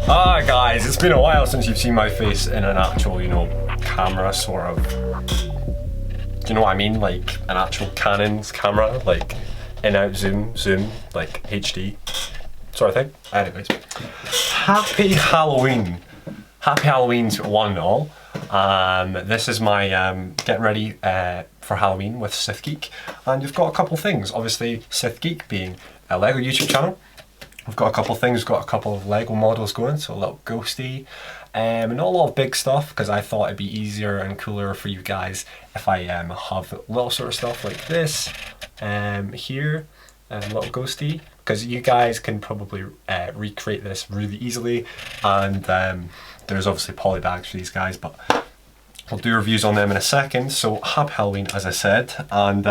Ah guys, it's been a while since you've seen my face in an actual, camera sort of. Do you know what I mean? Like an actual Canon's camera, like in-out zoom, like HD sort of thing. Anyways, happy Halloween. Happy Halloween to one and all. This is my getting ready for Halloween with SithGeek, and you've got a couple things. Obviously, SithGeek being a LEGO YouTube channel. We've got a couple of things, we've got a couple of LEGO models going, so a little ghosty, and not a lot of big stuff, because I thought it'd be easier and cooler for you guys if I have little sort of stuff like this here, little ghosty, because you guys can probably recreate this really easily, and there's obviously poly bags for these guys, but I'll do reviews on them in a second. So happy Halloween, as I said, and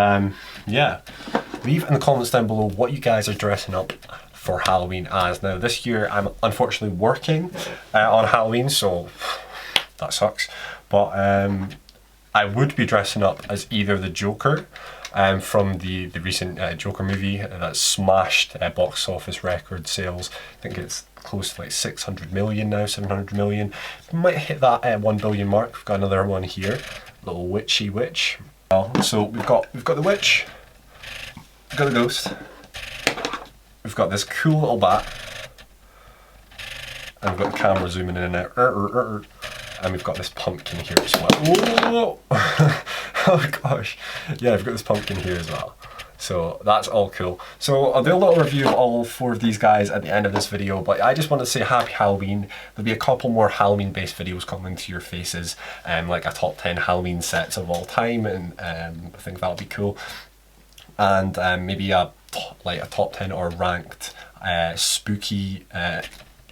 yeah, leave in the comments down below what you guys are dressing up for Halloween as. Now this year I'm unfortunately working on Halloween, so that sucks, but I would be dressing up as either the Joker from the recent Joker movie that smashed box office record sales. I think it's close to like 600 million now, 700 million. We might hit that 1 billion mark. We've got another one here, little witchy witch. So we've got the witch, we've got the ghost, we've got this cool little bat, and we've got the camera zooming in and out, and we've got this pumpkin here as well. Whoa! Oh gosh, yeah, I've got this pumpkin here as well. So that's all cool. So I'll do a little review of all 4 of these guys at the end of this video, but I just want to say happy Halloween. There'll be a couple more Halloween based videos coming to your faces, like a top 10 Halloween sets of all time, and I think that'll be cool. And maybe a top 10 or ranked spooky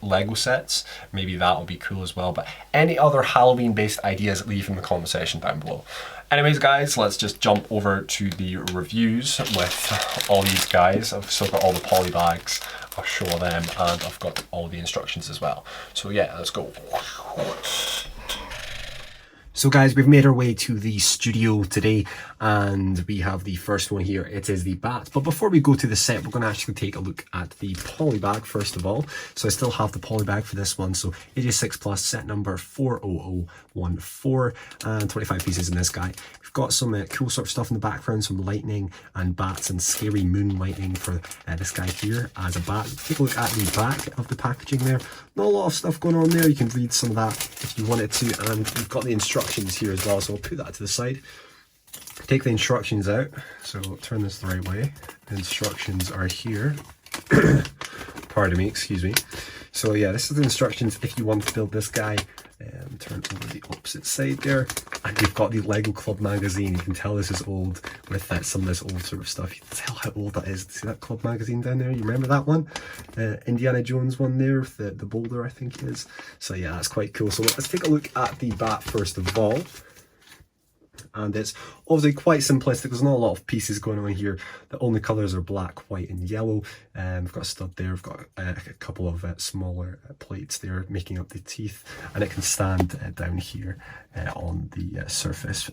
Lego sets, maybe that'll be cool as well. But any other Halloween based ideas, leave in the comment section down below. Anyways guys, let's just jump over to the reviews with all these guys. I've still got all the poly bags, I'll show them, and I've got all the instructions as well. So yeah, let's go. So guys, we've made our way to the studio today, and we have the first one here. It is the bat. But before we go to the set, we're going to actually take a look at the poly bag first of all. So I still have the poly bag for this one. So 86 plus, set number 40014, and 25 pieces in this guy. We've got some cool sort of stuff in the background, some lightning and bats and scary moon lightning for this guy here as a bat. Take a look at the back of the packaging there. Not a lot of stuff going on there. You can read some of that if you wanted to, and we've got the instructions here as well, so I'll put that to the side. Take the instructions out, so turn this the right way. The instructions are here. Pardon me, excuse me. So yeah, this is the instructions if you want to build this guy. Turn over the opposite side there, and you've got the Lego Club magazine. You can tell this is old with some of this old sort of stuff. You can tell how old that is. See that Club magazine down there? You remember that one? Indiana Jones one there with the boulder, I think it is. So yeah, that's quite cool. So let's take a look at the bat first of all. And it's obviously quite simplistic. There's not a lot of pieces going on here. The only colours are black, white and yellow. We've got a stud there. We've got a couple of smaller plates there making up the teeth, and it can stand down here on the surface.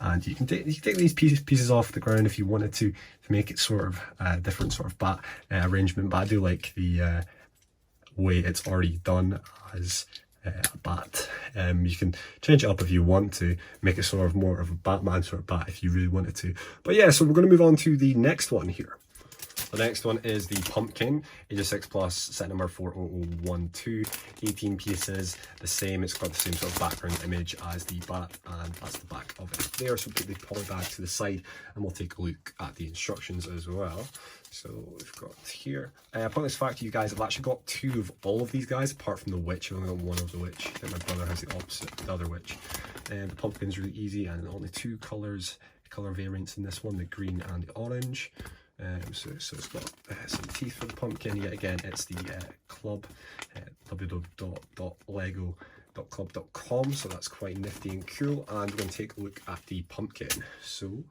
And you can take these pieces off the ground if you wanted to make it sort of a different sort of bat arrangement. But I do like the way it's already done as a bat. You can change it up if you want to, make it sort of more of a Batman sort of bat if you really wanted to. But yeah, so we're going to move on to the next one here. The next one is the pumpkin, 86 plus, set number 40012, 18 pieces, the same. It's got the same sort of background image as the bat, and that's the back of it there. So put the poly bag to the side, and we'll take a look at the instructions as well. So we've got here, pointless fact, you guys, I've actually got 2 of all of these guys, apart from the witch. I've only got 1 of the witch. I think my brother has the opposite, the other witch. The pumpkin's really easy, and only 2 color variants in this one, the green and the orange. So it's got some teeth for the pumpkin. Yet again, it's the club, www.lego.club.com, so that's quite nifty and cool. And we're going to take a look at the pumpkin. So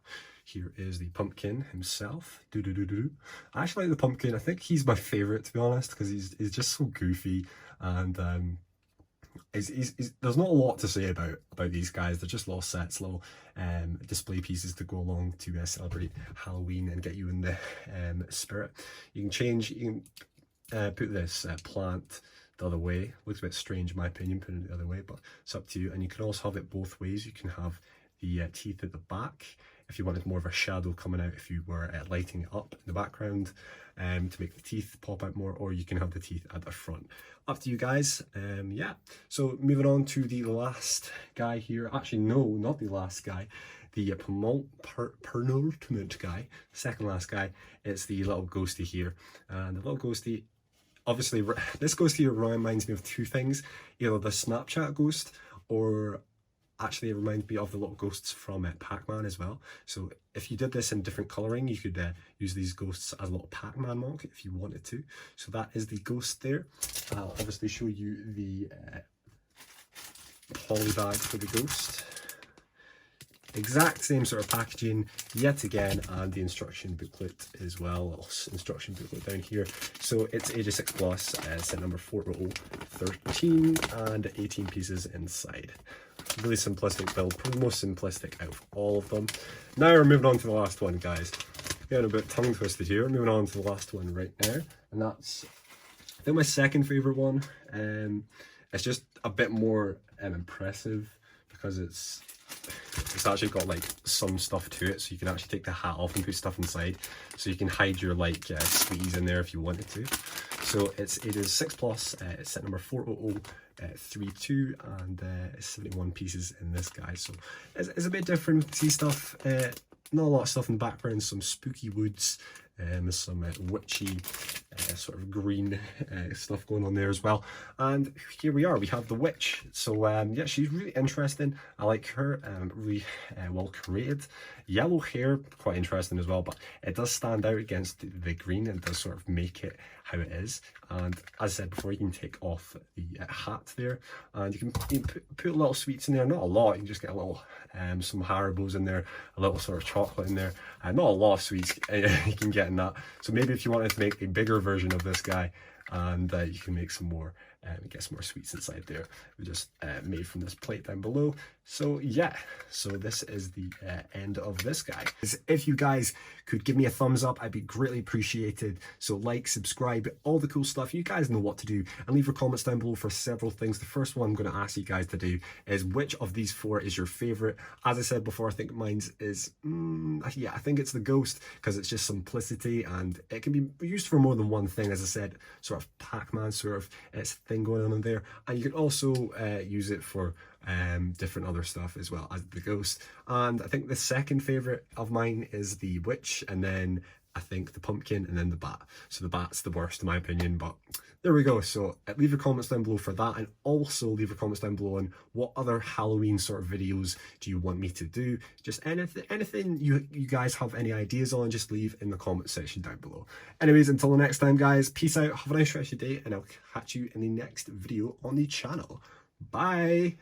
here is the pumpkin himself. I actually like the pumpkin. I think he's my favourite, to be honest, because he's just so goofy, and there's not a lot to say about these guys. They're just little sets, little display pieces to go along to celebrate Halloween and get you in the spirit. You can put this plant the other way. Looks a bit strange in my opinion, putting it the other way, but it's up to you. And you can also have it both ways. You can have the teeth at the back if you wanted more of a shadow coming out, if you were lighting it up in the background to make the teeth pop out more, or you can have the teeth at the front. Up to you guys. Yeah, so moving on to the last guy here. Actually, no, not the last guy. The penultimate guy, second last guy. It's the little ghosty here. And the little ghosty, obviously, this ghost here reminds me of two things. Either the Snapchat ghost, or actually it reminds me of the little ghosts from Pac-Man as well. So if you did this in different colouring, you could use these ghosts as a little Pac-Man mock if you wanted to. So that is the ghost there. I'll obviously show you the poly bag for the ghost. Exact same sort of packaging yet again, and the instruction booklet as well, little instruction booklet down here. So it's ages 6 plus, set number 40013, and 18 pieces inside. Really simplistic build, probably the most simplistic out of all of them. Now we're moving on to the last one, guys. Getting a bit tongue twisted here. Moving on to the last one right now, and that's, I think, my second favourite one. It's just a bit more impressive because it's actually got like some stuff to it, so you can actually take the hat off and put stuff inside, so you can hide your like sweeties in there if you wanted to. So it is 6 plus, it's set number 40032, and 71 pieces in this guy. So it's a bit different. See stuff, not a lot of stuff in the background, some spooky woods, some witchy sort of green stuff going on there as well. And here we are, we have the witch. So yeah, she's really interesting. I like her, really well created. Yellow hair, quite interesting as well, but it does stand out against the green and does sort of make it how it is. And as I said before, you can take off the hat there, and you can put little sweets in there. Not a lot, you can just get a little some Haribos in there, a little sort of chocolate in there, not a lot of sweets you can get in that. So maybe if you wanted to make a bigger version of this guy, and you can make some more, get some more sweets inside there. We just made from this plate down below. So yeah, so this is the end of this guy. If you guys could give me a thumbs up, I'd be greatly appreciated. So like, subscribe, all the cool stuff. You guys know what to do, and leave your comments down below for several things. The first one I'm going to ask you guys to do is, which of these four is your favorite? As I said before, I think mine's is yeah, I think it's the ghost, because it's just simplicity and it can be used for more than one thing. As I said, sort of Pac-Man sort of its thing going on in there, and you can also use it for different other stuff as well as the ghost. And I think the second favorite of mine is the witch, and then I think the pumpkin, and then the bat. So the bat's the worst in my opinion, but there we go. So leave your comments down below for that, and also leave your comments down below on what other Halloween sort of videos do you want me to do. Just anything you guys have any ideas on, just leave in the comment section down below. Anyways, until the next time, guys, peace out, have a nice rest of your day, and I'll catch you in the next video on the channel. Bye.